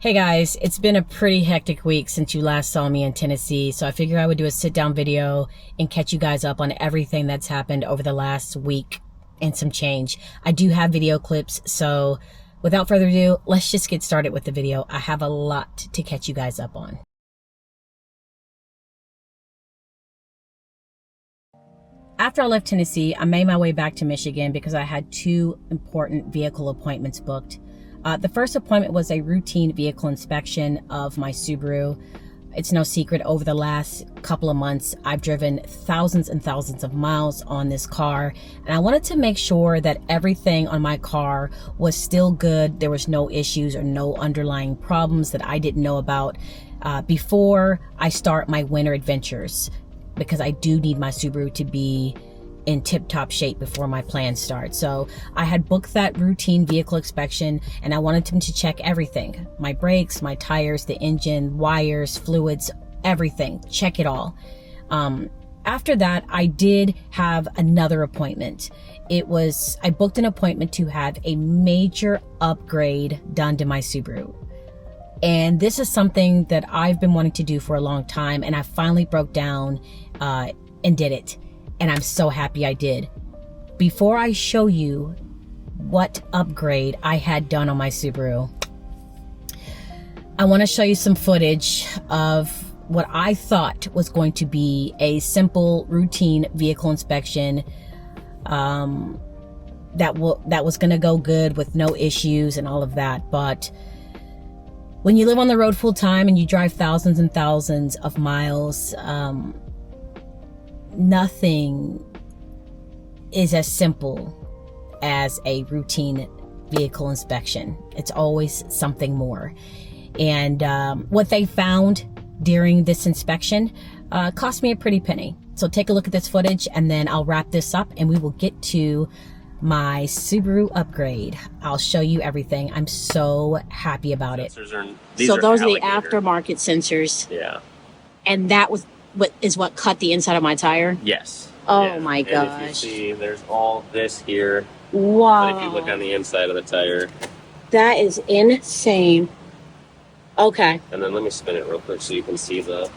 Hey guys, it's been a pretty hectic week since you last saw me in Tennessee, so I figured I would do a sit-down video and catch you guys up on everything that's happened over the last week and some change. I do have video clips, so without further ado, let's just get started with the video. I have a lot to catch you guys up on. After I left Tennessee, I made my way back to Michigan because I had two important vehicle appointments booked. The first appointment was a routine vehicle inspection of my Subaru. It's no secret, over the last couple of months, I've driven thousands and thousands of miles on this car, and I wanted to make sure that everything on my car was still good. There was no issues or no underlying problems that I didn't know about before I start my winter adventures, because I do need my Subaru to be in tip-top shape before my plans start. So I had booked that routine vehicle inspection, and I wanted them to check everything. My brakes, my tires, the engine, wires, fluids, everything. Check it all. After that, I did have another appointment. I booked an appointment to have a major upgrade done to my Subaru. And this is something that I've been wanting to do for a long time, and I finally broke down and did it. And I'm so happy I did. Before I show you what upgrade I had done on my Subaru, I want to show you some footage of what I thought was going to be a simple routine vehicle inspection that was going to go good with no issues and all of that. But when you live on the road full time and you drive thousands and thousands of miles, nothing is as simple as a routine vehicle inspection. It's always something more. And what they found during this inspection cost me a pretty penny. So take a look at this footage, and then I'll wrap this up and we will get to my Subaru upgrade. I'll show you everything. I'm so happy about it. So those are the aftermarket sensors. Yeah. And that was what cut the inside of my tire? Yes. Oh yeah. my gosh. And if you see, there's all this here. Wow. But if you look on the inside of the tire. That is insane. Okay. And then let me spin it real quick so you can see so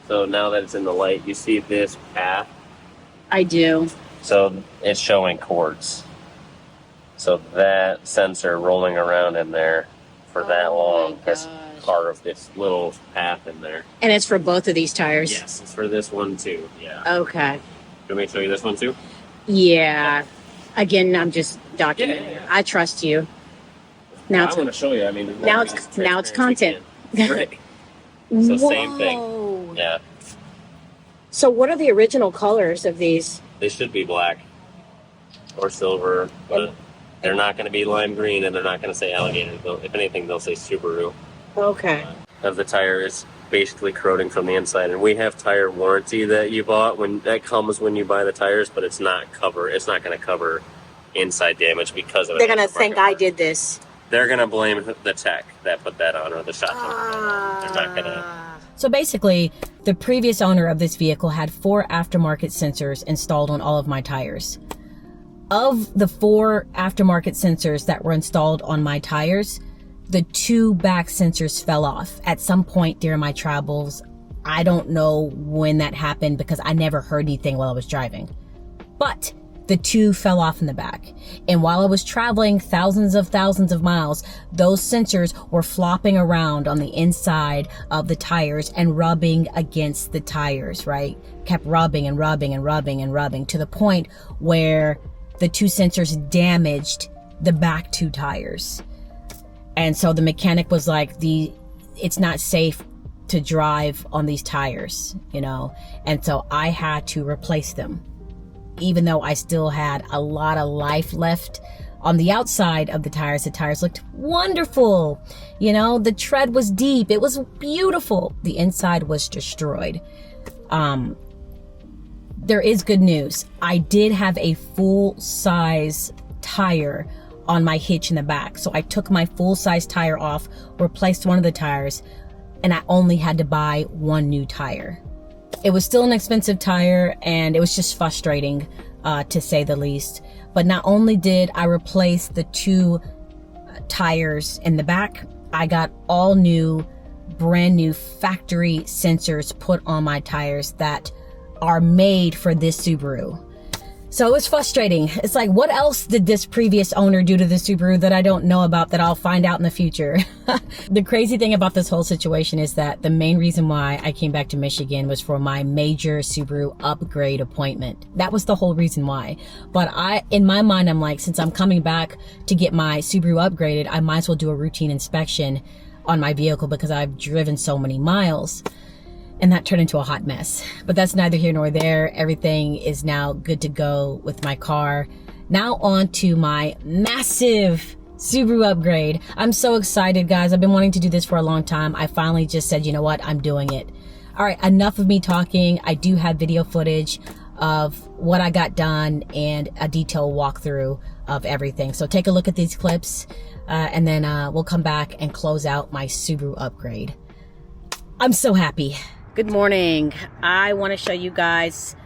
now that it's in the light, you see this path? I do. So it's showing quartz. So that sensor rolling around in there for that long has carved this little path in there. And it's for both of these tires? Yes, it's for this one too. Yeah. Okay. Do you want me to show you this one too? Yeah. Again, I'm just documenting. Yeah. I trust you. Now I'm going to show you. I mean, now it's content. Right. So same thing. Yeah. So what are the original colors of these? They should be black or silver, but they're not going to be lime green, and they're not going to say alligator. If anything, they'll say Subaru. Okay. Of the tire is basically corroding from the inside, and we have tire warranty that you bought that comes when you buy the tires, but it's not going to cover inside damage because of it. They're going to think I did this. They're going to blame the tech that put that on, or the shop owner. They're not going to. So basically, the previous owner of this vehicle had 4 aftermarket sensors installed on all of my tires. Of the 4 aftermarket sensors that were installed on my tires, the 2 back sensors fell off at some point during my travels. I don't know when that happened because I never heard anything while I was driving. But the 2 fell off in the back. And while I was traveling thousands of miles, those sensors were flopping around on the inside of the tires and rubbing against the tires, right? Kept rubbing and rubbing and rubbing and rubbing to the point where the 2 sensors damaged the back 2 tires. And so the mechanic was like, it's not safe to drive on these tires, you know? And so I had to replace them, even though I still had a lot of life left on the outside of the tires. The tires looked wonderful. You know, the tread was deep. It was beautiful. The inside was destroyed. There is good news. I did have a full-size tire on my hitch in the back. So I took my full-size tire off, replaced one of the tires, and I only had to buy 1 new tire. It was still an expensive tire, and it was just frustrating, to say the least. But not only did I replace the 2 tires in the back, I got all new, brand new factory sensors put on my tires that are made for this Subaru. So it's frustrating. It's like, what else did this previous owner do to the Subaru that I don't know about that I'll find out in the future? The crazy thing about this whole situation is that the main reason why I came back to Michigan was for my major Subaru upgrade appointment. That was the whole reason why. But in my mind, I'm like, since I'm coming back to get my Subaru upgraded, I might as well do a routine inspection on my vehicle because I've driven so many miles. And that turned into a hot mess. But that's neither here nor there. Everything is now good to go with my car. Now on to my massive Subaru upgrade. I'm so excited, guys. I've been wanting to do this for a long time. I finally just said, you know what? I'm doing it. All right, enough of me talking. I do have video footage of what I got done and a detailed walkthrough of everything. So take a look at these clips and then we'll come back and close out my Subaru upgrade. I'm so happy. Good morning. I want to show you guys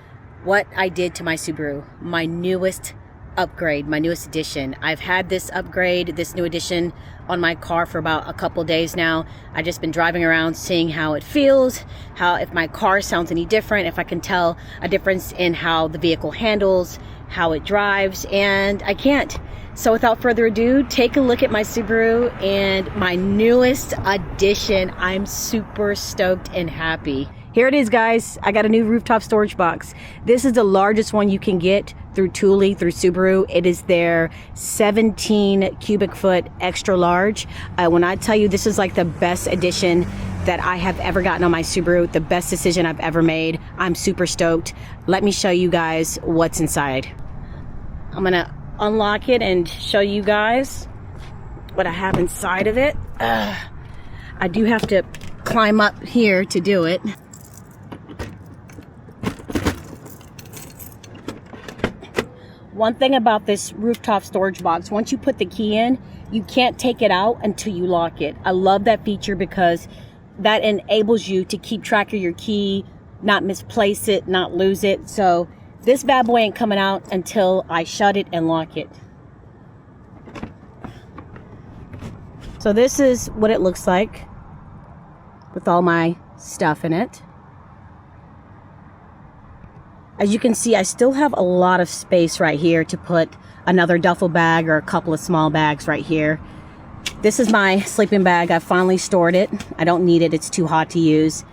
what I did to my Subaru, my newest upgrade, my newest edition. I've had this upgrade, this new edition on my car for about a couple days now. I've just been driving around seeing how it feels, if my car sounds any different, if I can tell a difference in how the vehicle handles, how it drives, and I can't. So without further ado, take a look at my Subaru and my newest addition. I'm super stoked and happy. Here it is, guys. I got a new rooftop storage box. This is the largest one you can get through Thule, through Subaru. It is their 17 cubic foot extra large. When I tell you this is like the best addition that I have ever gotten on my Subaru, the best decision I've ever made. I'm super stoked. Let me show you guys what's inside. I'm gonna unlock it and show you guys what I have inside of it. I do have to climb up here to do it. One thing about this rooftop storage box, once you put the key in, you can't take it out until you lock it. I love that feature because that enables you to keep track of your key, not misplace it, not lose it. So this bad boy ain't coming out until I shut it and lock it. So this is what it looks like with all my stuff in it. As you can see, I still have a lot of space right here to put another duffel bag or a couple of small bags right here. This is my sleeping bag. I finally stored it. I don't need it. It's too hot to use.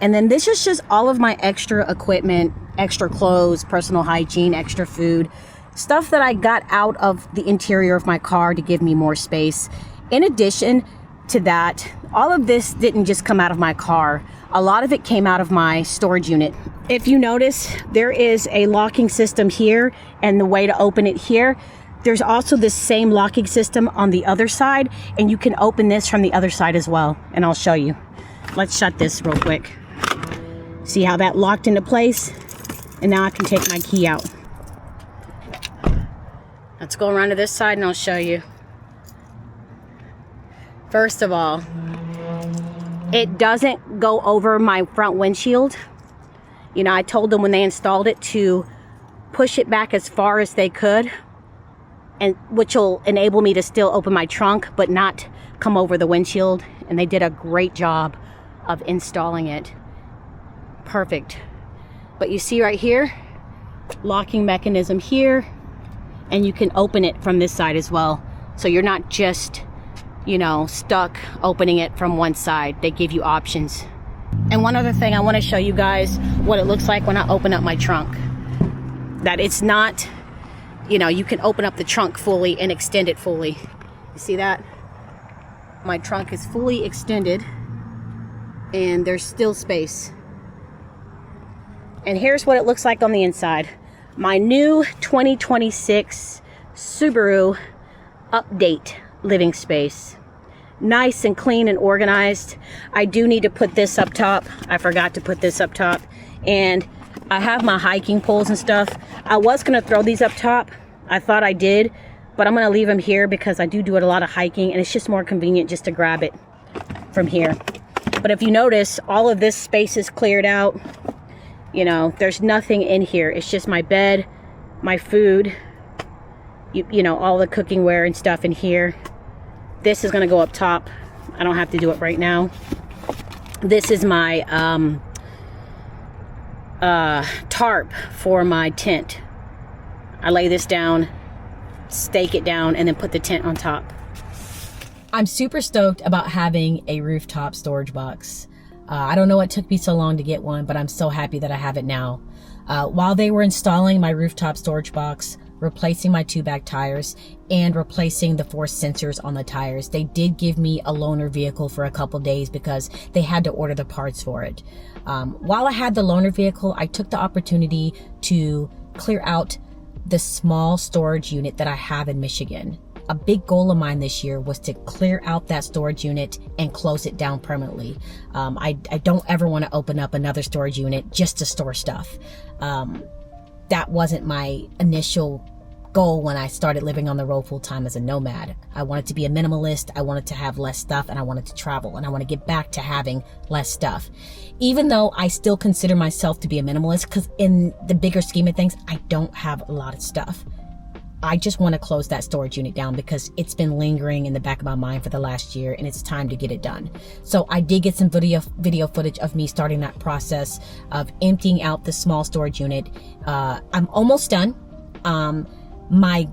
And then this is just all of my extra equipment, extra clothes, personal hygiene, extra food, stuff that I got out of the interior of my car to give me more space. In addition to that, all of this didn't just come out of my car. A lot of it came out of my storage unit. If you notice, there is a locking system here and the way to open it here. There's also this same locking system on the other side, and you can open this from the other side as well. And I'll show you. Let's shut this real quick. See how that locked into place? And now I can take my key out. Let's go around to this side and I'll show you. First of all, it doesn't go over my front windshield. You know, I told them when they installed it to push it back as far as they could, and which will enable me to still open my trunk but not come over the windshield. And they did a great job of installing it. Perfect. But you see right here, locking mechanism here, and you can open it from this side as well. So you're not just, you know, stuck opening it from one side. They give you options. And one other thing, I want to show you guys what it looks like when I open up my trunk. That it's not, you know, you can open up the trunk fully and extend it fully. You see that? My trunk is fully extended and there's still space. And here's what it looks like on the inside. My new 2026 Subaru Update living space. Nice and clean and organized. I do need to put this up top. I forgot to put this up top. And I have my hiking poles and stuff. I was gonna throw these up top. I thought I did, but I'm gonna leave them here because I do a lot of hiking and it's just more convenient just to grab it from here. But if you notice, all of this space is cleared out. You know, there's nothing in here. It's just my bed, my food, you know, all the cooking ware and stuff in here. This is gonna go up top. I don't have to do it right now. This is my tarp for my tent. I lay this down, stake it down, and then put the tent on top. I'm super stoked about having a rooftop storage box. I don't know what took me so long to get one, but I'm so happy that I have it now. While they were installing my rooftop storage box, replacing my 2-bag tires, and replacing the force sensors on the tires, they did give me a loaner vehicle for a couple days because they had to order the parts for it. While I had the loaner vehicle, I took the opportunity to clear out the small storage unit that I have in Michigan. A big goal of mine this year was to clear out that storage unit and close it down permanently. I don't ever want to open up another storage unit just to store stuff. That wasn't my initial goal when I started living on the road full time as a nomad. I wanted to be a minimalist. I wanted to have less stuff, and I wanted to travel, and I want to get back to having less stuff. Even though I still consider myself to be a minimalist, because in the bigger scheme of things, I don't have a lot of stuff. I just want to close that storage unit down because it's been lingering in the back of my mind for the last year, and it's time to get it done. So I did get some video footage of me starting that process of emptying out the small storage unit. I'm almost done. My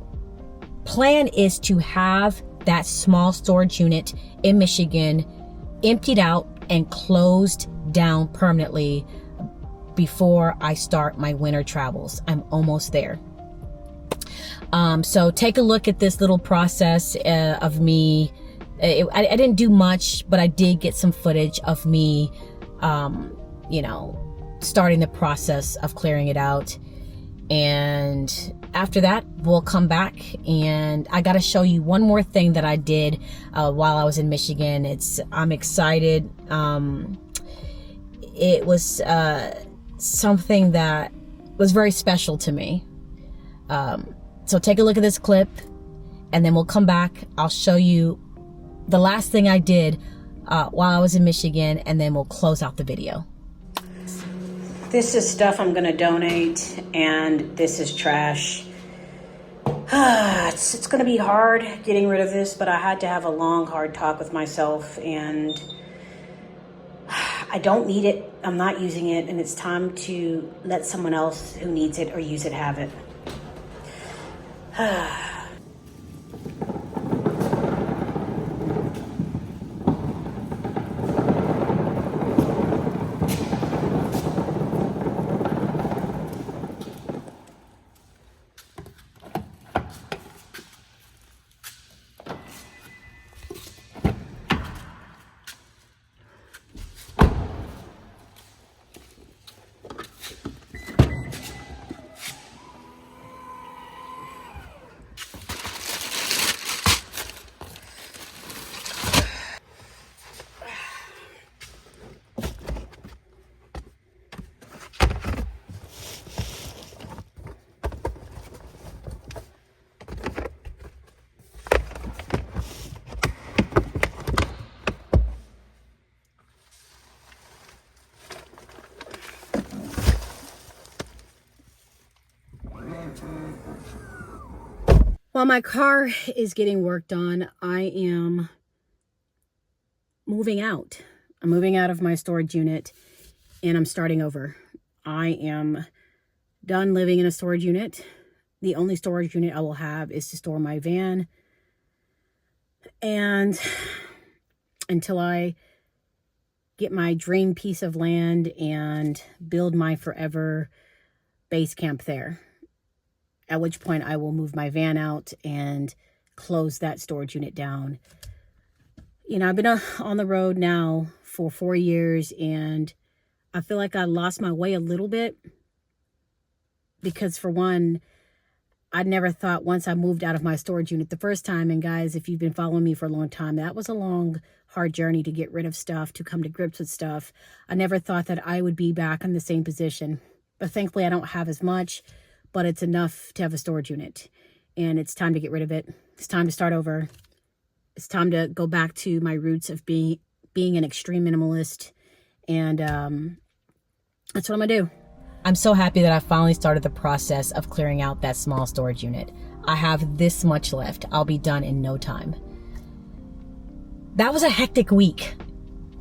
plan is to have that small storage unit in Michigan emptied out and closed down permanently before I start my winter travels. I'm almost there. So take a look at this little process of me. I didn't do much, but I did get some footage of me, starting the process of clearing it out. And after that, we'll come back, and I got to show you one more thing that I did while I was in Michigan. I'm excited. It was something that was very special to me. So take a look at this clip, and then we'll come back. I'll show you the last thing I did while I was in Michigan, and then we'll close out the video. This is stuff I'm gonna donate, and this is trash. It's gonna be hard getting rid of this, but I had to have a long, hard talk with myself, and I don't need it. I'm not using it, and it's time to let someone else who needs it or use it have it. While my car is getting worked on, I am moving out. I'm moving out of my storage unit, and I'm starting over. I am done living in a storage unit. The only storage unit I will have is to store my van. And until I get my dream piece of land and build my forever base camp there, at which point I will move my van out and close that storage unit down. I've been on the road now for 4 years, and I feel like I lost my way a little bit because, for one, I never thought once I moved out of my storage unit the first time, and guys, if you've been following me for a long time, that was a long, hard journey to get rid of stuff, to come to grips with stuff. I never thought that I would be back in the same position, but thankfully I don't have as much. But it's enough to have a storage unit, and it's time to get rid of it. It's time to start over. It's time to go back to my roots of being an extreme minimalist, and that's what I'm gonna do. I'm so happy that I finally started the process of clearing out that small storage unit. I have this much left. I'll be done in no time. that was a hectic week.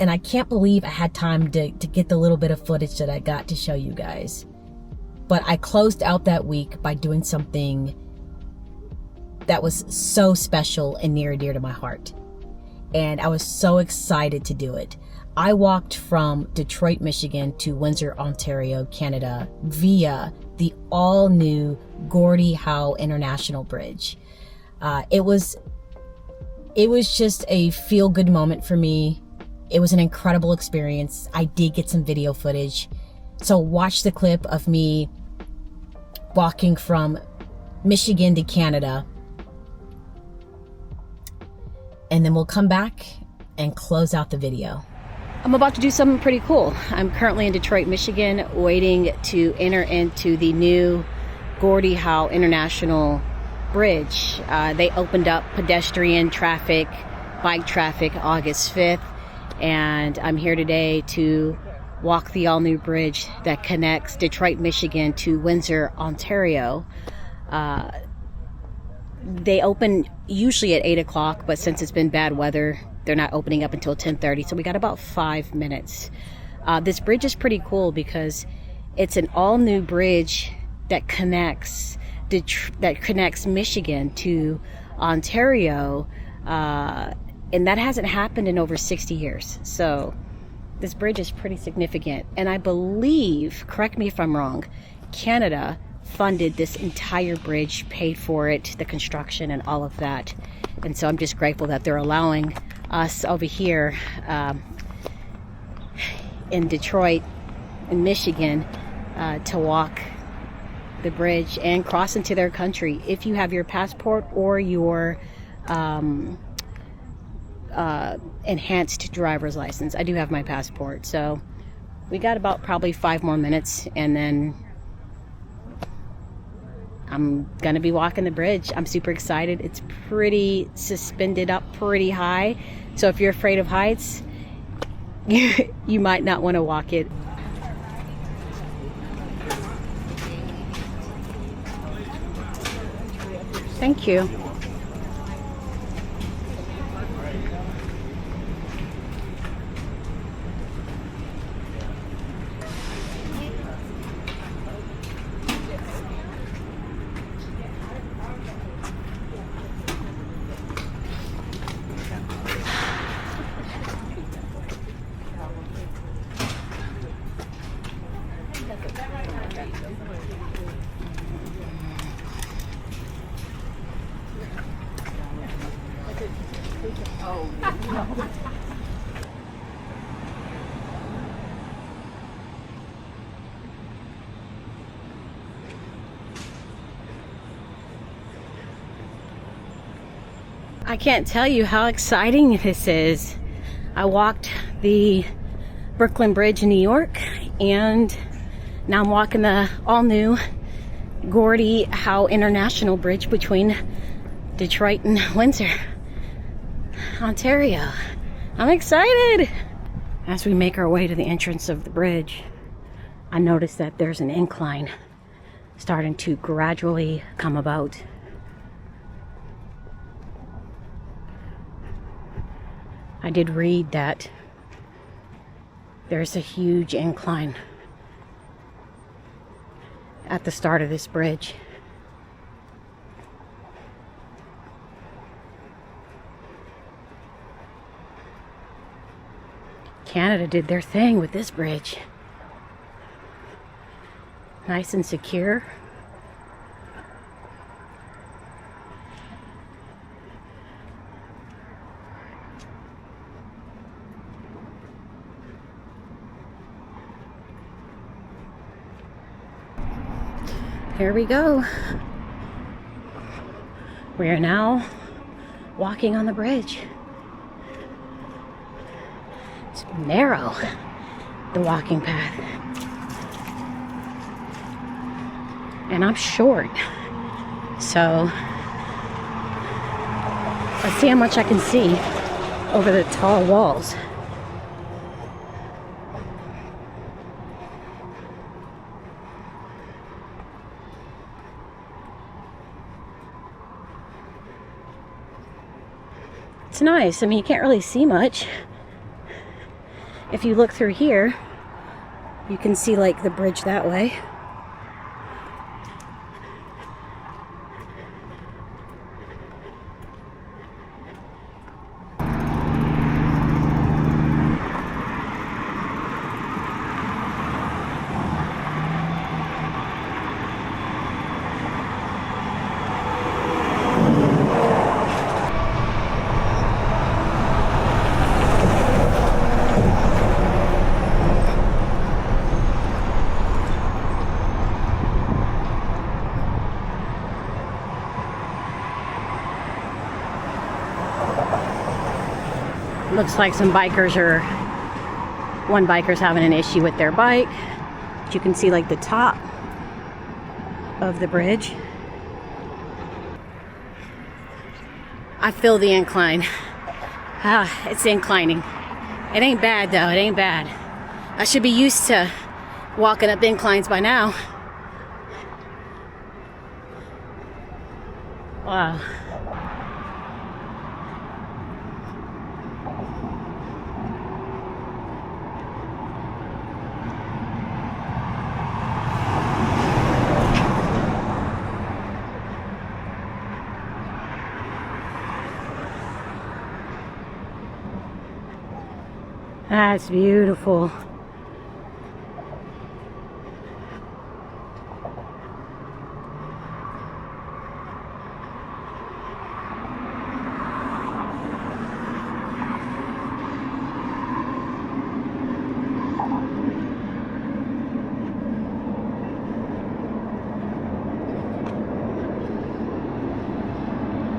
And I can't believe I had time to get the little bit of footage that I got to show you guys. But I closed out that week by doing something that was so special and near and dear to my heart. And I was so excited to do it. I walked from Detroit, Michigan to Windsor, Ontario, Canada via the all-new Gordie Howe International Bridge. It was just a feel-good moment for me. It was an incredible experience. I did get some video footage. So watch the clip of me walking from Michigan to Canada. And then we'll come back and close out the video. I'm about to do something pretty cool. I'm currently in Detroit, Michigan, waiting to enter into the new Gordie Howe International Bridge. They opened up pedestrian traffic, bike traffic, August 5th. And I'm here today to walk the all-new bridge that connects Detroit, Michigan to Windsor, Ontario. They open usually at 8 o'clock, but since it's been bad weather, they're not opening up until 10:30, so we got about 5 minutes. This bridge is pretty cool because it's an all-new bridge that connects Michigan to Ontario, and that hasn't happened in over 60 years. So this bridge is pretty significant, and I believe, correct me if I'm wrong, Canada funded this entire bridge, paid for it, the construction and all of that. And so I'm just grateful that they're allowing us over here in Detroit, in Michigan, to walk the bridge and cross into their country if you have your passport or your enhanced driver's license. I do have my passport, so we got about probably 5 more minutes, and then I'm gonna be walking the bridge. I'm super excited. It's pretty suspended up pretty high, so if you're afraid of heights, you might not want to walk it. Thank you. I can't tell you how exciting this is. I walked the Brooklyn Bridge in New York, and now I'm walking the all-new Gordie Howe International Bridge between Detroit and Windsor, Ontario. I'm excited! As we make our way to the entrance of the bridge, I noticed that there's an incline starting to gradually come about. I did read that there's a huge incline at the start of this bridge. Canada did their thing with this bridge. Nice and secure. Here we go. We are now walking on the bridge. It's narrow, the walking path. And I'm short. So let's see how much I can see over the tall walls. it's nice. I mean, you can't really see much. If you look through here, you can see like the bridge that way. Looks like some bikers are, one biker's having an issue with their bike. But you can see like the top of the bridge. I feel the incline. It's inclining. It ain't bad though, it ain't bad. I should be used to walking up inclines by now. Wow. That's beautiful.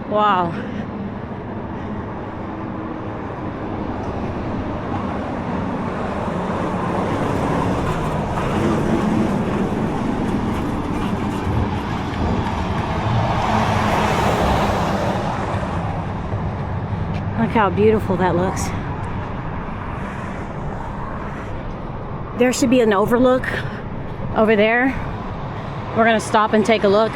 Wow. Look how beautiful that looks. There should be an overlook over there. We're gonna stop and take a look.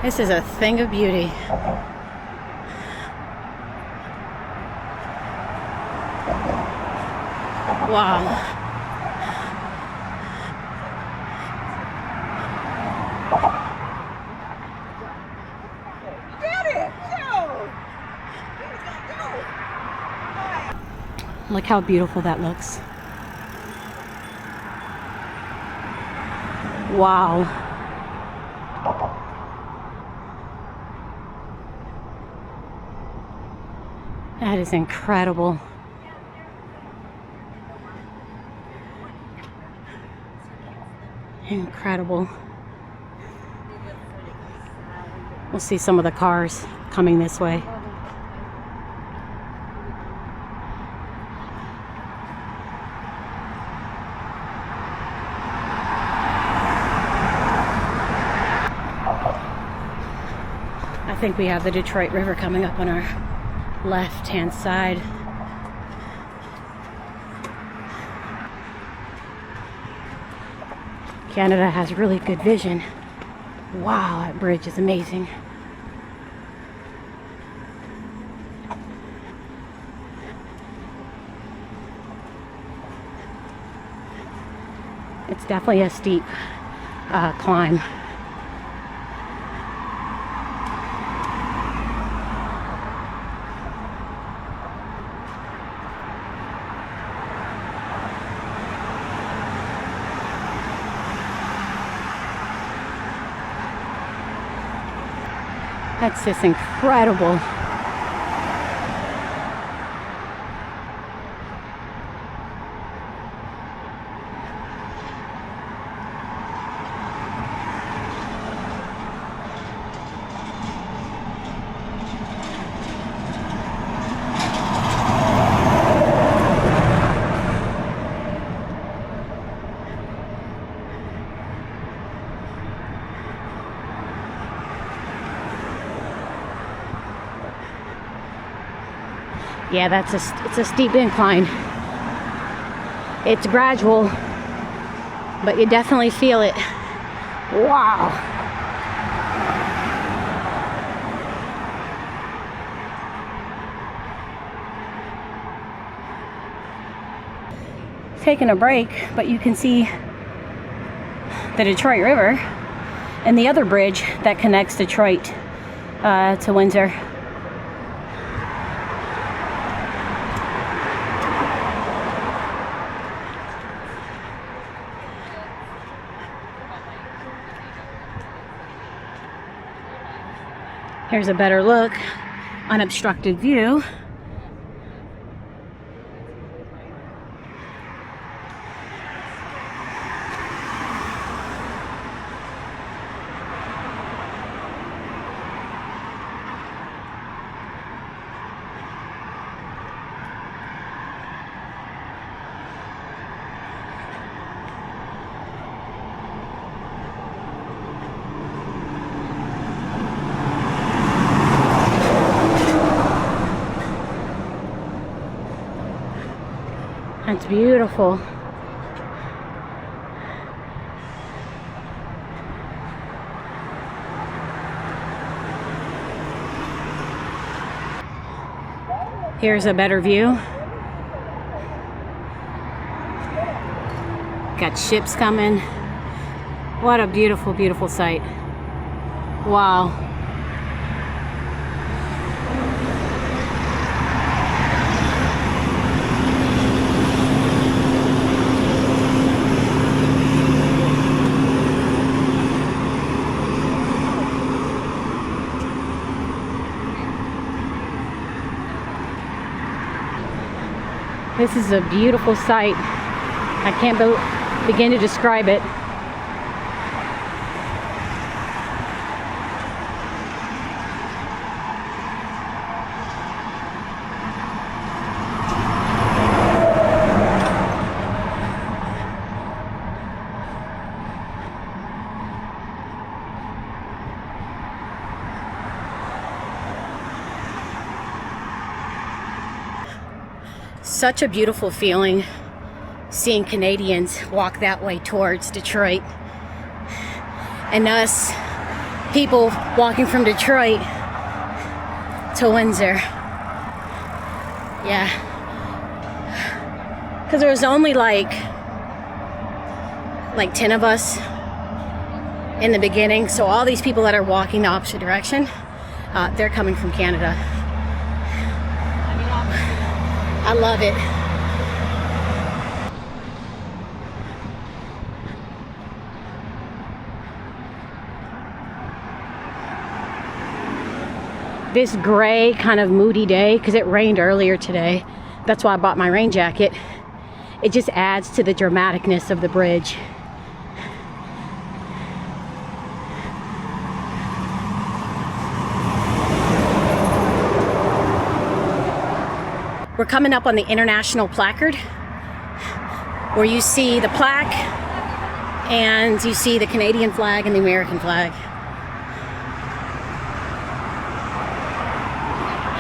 This is a thing of beauty. Wow. Look how beautiful that looks. Wow. That is incredible. Incredible. We'll see some of the cars coming this way. I think we have the Detroit River coming up on our left-hand side. Canada has really good vision. Wow, that bridge is amazing. It's definitely a steep climb. That's just incredible. Yeah, it's a steep incline. It's gradual, but you definitely feel it. Wow. taking a break, but you can see the Detroit River and the other bridge that connects Detroit to Windsor. Here's a better look, unobstructed view. It's beautiful. Here's a better view. Got ships coming. What a beautiful, beautiful sight. Wow. This is a beautiful sight. I can't begin to describe it. Such a beautiful feeling seeing Canadians walk that way towards Detroit, and us people walking from Detroit to Windsor. Yeah, because there was only like 10 of us in the beginning, so all these people that are walking the opposite direction, they're coming from Canada. I love it. This gray kind of moody day, because it rained earlier today, that's why I bought my rain jacket. It just adds to the dramaticness of the bridge. We're coming up on the international placard, where you see the plaque and you see the Canadian flag and the American flag.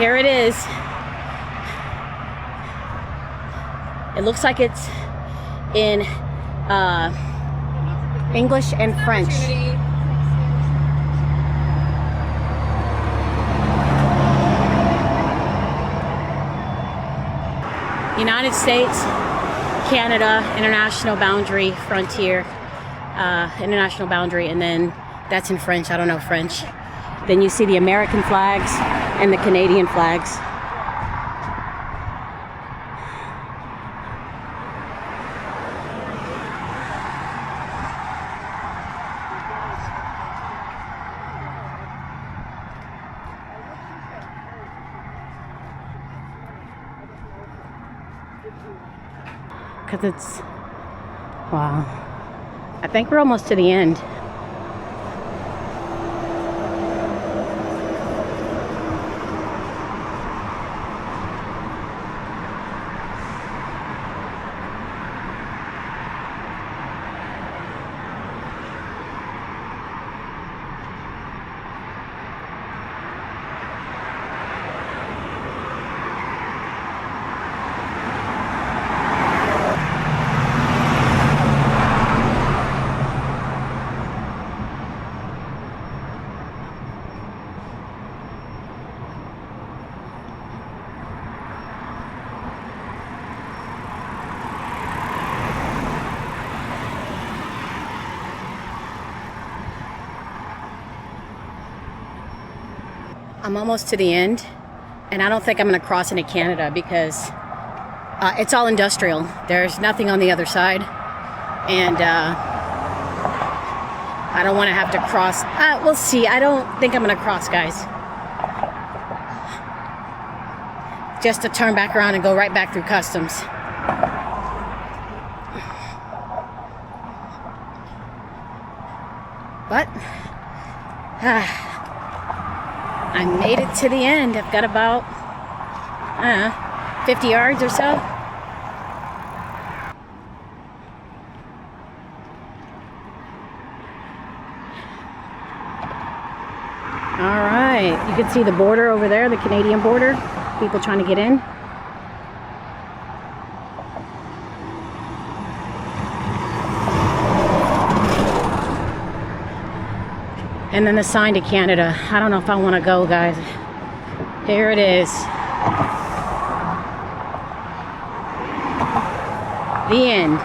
Here it is. It looks like it's in English and French. United States, Canada, international boundary, frontier, international boundary, and then that's in French. I don't know French. Then you see the American flags and the Canadian flags. Because it's, wow. I think we're almost to the end. I'm almost to the end, and I don't think I'm going to cross into Canada because it's all industrial. There's nothing on the other side, and I don't want to have to cross. We'll see. I don't think I'm going to cross, guys. Just to turn back around and go right back through customs. But I made it to the end. I've got about 50 yards or so. All right, you can see the border over there, the Canadian border. People trying to get in. And then the sign to Canada. I don't know if I want to go, guys. Here it is. The end.